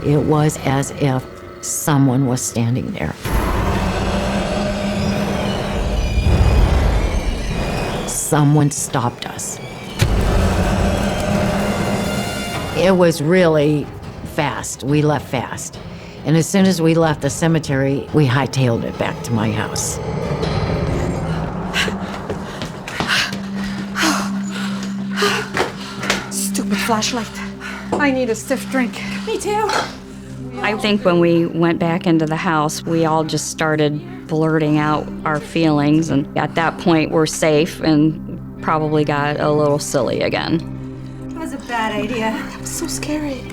It was as if someone was standing there. Someone stopped us. It was really fast. We left fast. And as soon as we left the cemetery, we hightailed it back to my house. Stupid flashlight. I need a stiff drink. Me too. I think when we went back into the house, we all just started blurting out our feelings, and at that point we're safe and probably got a little silly again. That was a bad idea. That was so scary.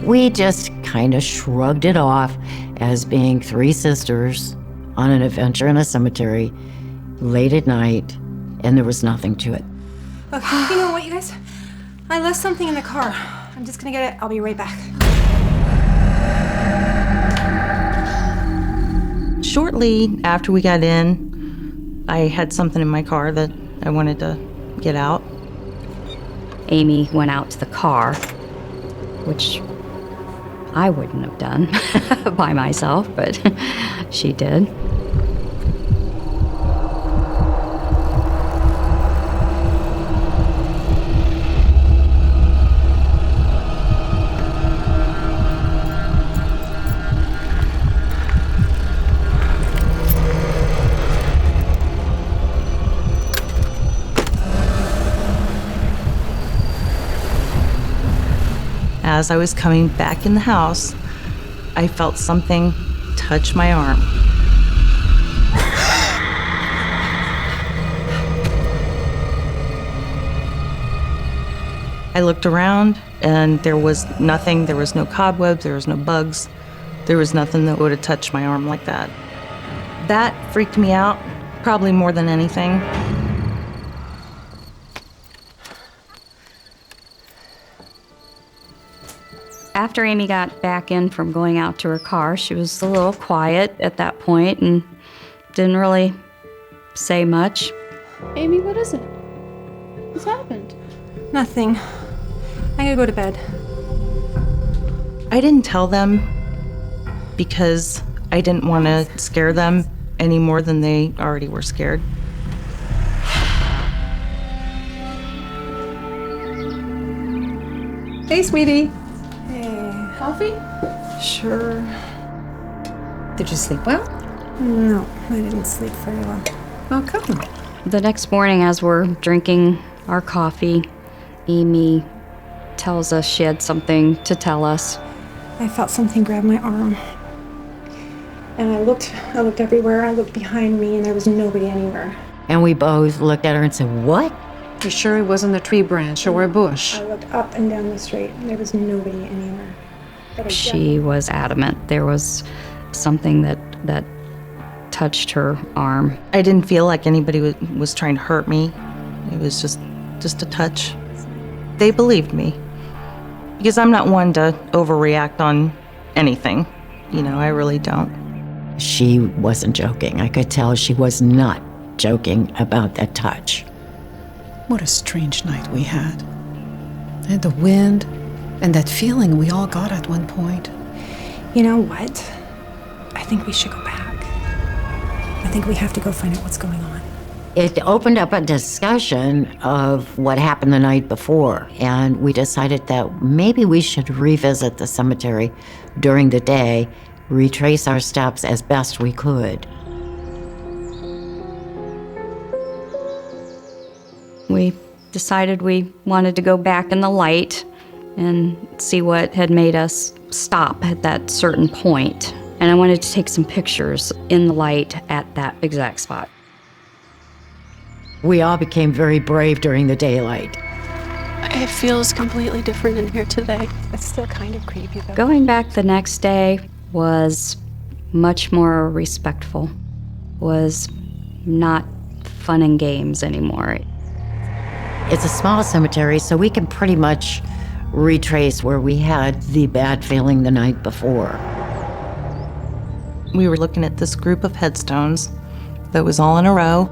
We just kind of shrugged it off as being three sisters on an adventure in a cemetery late at night, and there was nothing to it. Okay, you know what, you guys? I left something in the car. I'm just gonna get it. I'll be right back. Shortly after we got in, I had something in my car that I wanted to get out. Amy went out to the car, which I wouldn't have done by myself, but she did. As I was coming back in the house, I felt something touch my arm. I looked around and there was nothing. There was no cobwebs, there was no bugs. There was nothing that would have touched my arm like that. That freaked me out, probably more than anything. After Amy got back in from going out to her car, she was a little quiet at that point and didn't really say much. Amy, what is it? What's happened? Nothing. I'm gonna go to bed. I didn't tell them because I didn't want to scare them any more than they already were scared. Hey, sweetie. Hey. Coffee? Sure. Did you sleep well? No, I didn't sleep very well. Oh, come. The next morning, as we're drinking our coffee, Amy tells us she had something to tell us. I felt something grab my arm. And I looked everywhere. I looked behind me, and there was nobody anywhere. And we both looked at her and said, "What?" You sure it wasn't a tree branch or a bush? I looked up and down the street, and there was nobody anywhere. But She was adamant there was something that touched her arm. I didn't feel like anybody was trying to hurt me. It was just a touch. They believed me because I'm not one to overreact on anything. You know, I really don't. She wasn't joking. I could tell she was not joking about that touch. What a strange night we had. And the wind and that feeling we all got at one point. You know what? I think we should go back. I think we have to go find out what's going on. It opened up a discussion of what happened the night before, and we decided that maybe we should revisit the cemetery during the day, retrace our steps as best we could. We decided we wanted to go back in the light and see what had made us stop at that certain point. And I wanted to take some pictures in the light at that exact spot. We all became very brave during the daylight. It feels completely different in here today. It's still kind of creepy, though. Going back the next day was much more respectful, was not fun and games anymore. It's a small cemetery, so we can pretty much retrace where we had the bad feeling the night before. We were looking at this group of headstones that was all in a row.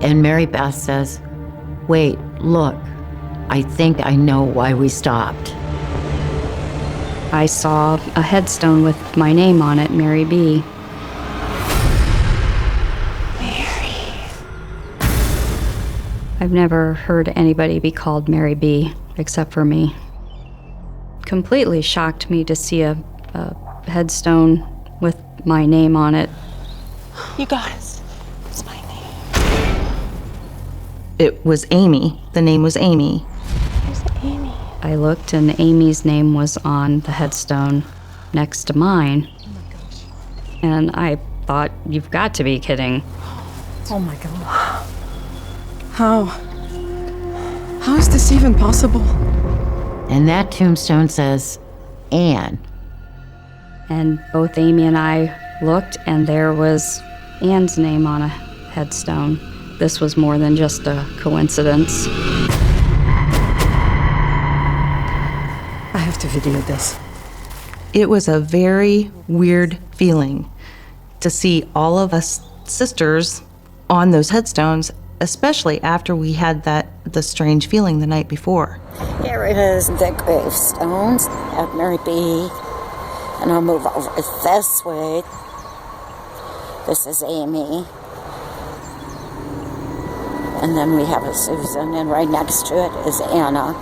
And Mary Beth says, "Wait, look, I think I know why we stopped." I saw a headstone with my name on it, Mary B. I've never heard anybody be called Mary B. except for me. Completely shocked me to see a headstone with my name on it. You guys, it's my name. It was Amy. The name was Amy. Who's Amy? I looked and Amy's name was on the headstone next to mine. Oh my gosh. And I thought, you've got to be kidding. Oh my God. How is this even possible? And that tombstone says, Anne. And both Amy and I looked, and there was Anne's name on a headstone. This was more than just a coincidence. I have to video this. It was a very weird feeling to see all of us sisters on those headstones, especially after we had the strange feeling the night before. Here it is, the gravestones at Mary B. And I'll move over this way. This is Amy. And then we have a Susan, and right next to it is Anna.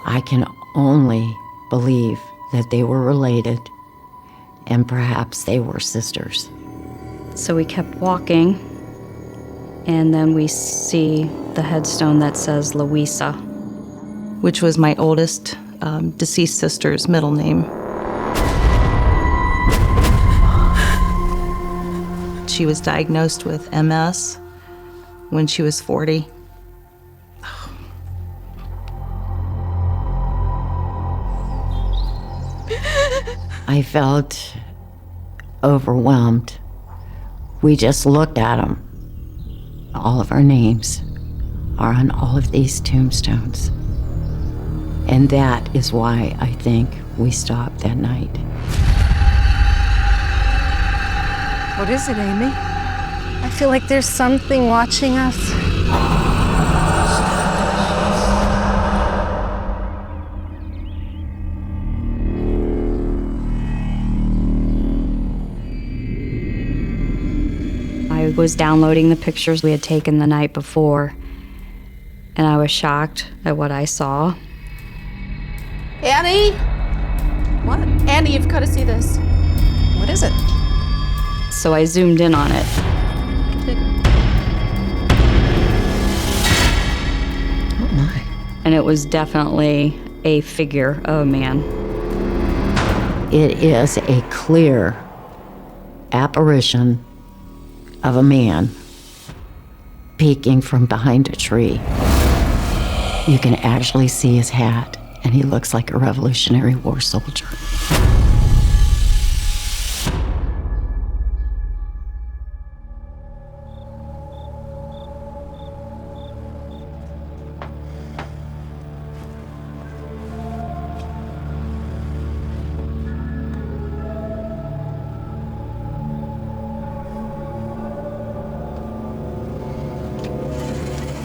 I can only believe that they were related, and perhaps they were sisters. So we kept walking, and then we see the headstone that says Louisa. Which was my oldest deceased sister's middle name. She was diagnosed with MS when she was 40. I felt overwhelmed. We just looked at them. All of our names are on all of these tombstones. And that is why I think we stopped that night. What is it, Amy? I feel like there's something watching us. I was downloading the pictures we had taken the night before, and I was shocked at what I saw. Annie? What? Annie, you've got to see this. What is it? So I zoomed in on it. Oh my. And it was definitely a figure of a man. It is a clear apparition of a man peeking from behind a tree. You can actually see his hat, and he looks like a Revolutionary War soldier.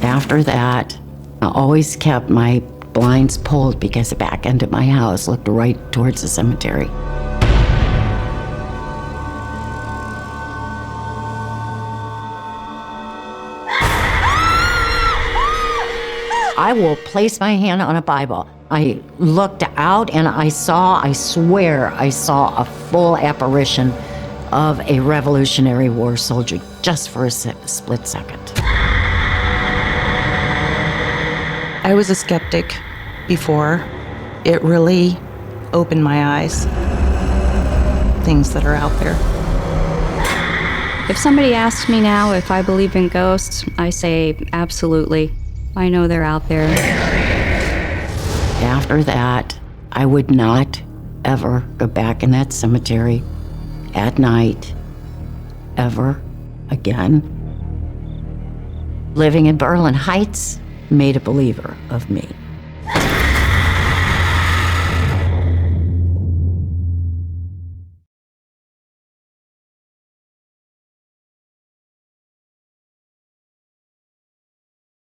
After that, I always kept my blinds pulled because the back end of my house looked right towards the cemetery. I will place my hand on a Bible. I looked out and I swear I saw a full apparition of a Revolutionary War soldier just for a split second. I was a skeptic before. It really opened my eyes. Things that are out there. If somebody asks me now if I believe in ghosts, I say absolutely. I know they're out there. After that, I would not ever go back in that cemetery at night, ever again. Living in Berlin Heights made a believer of me.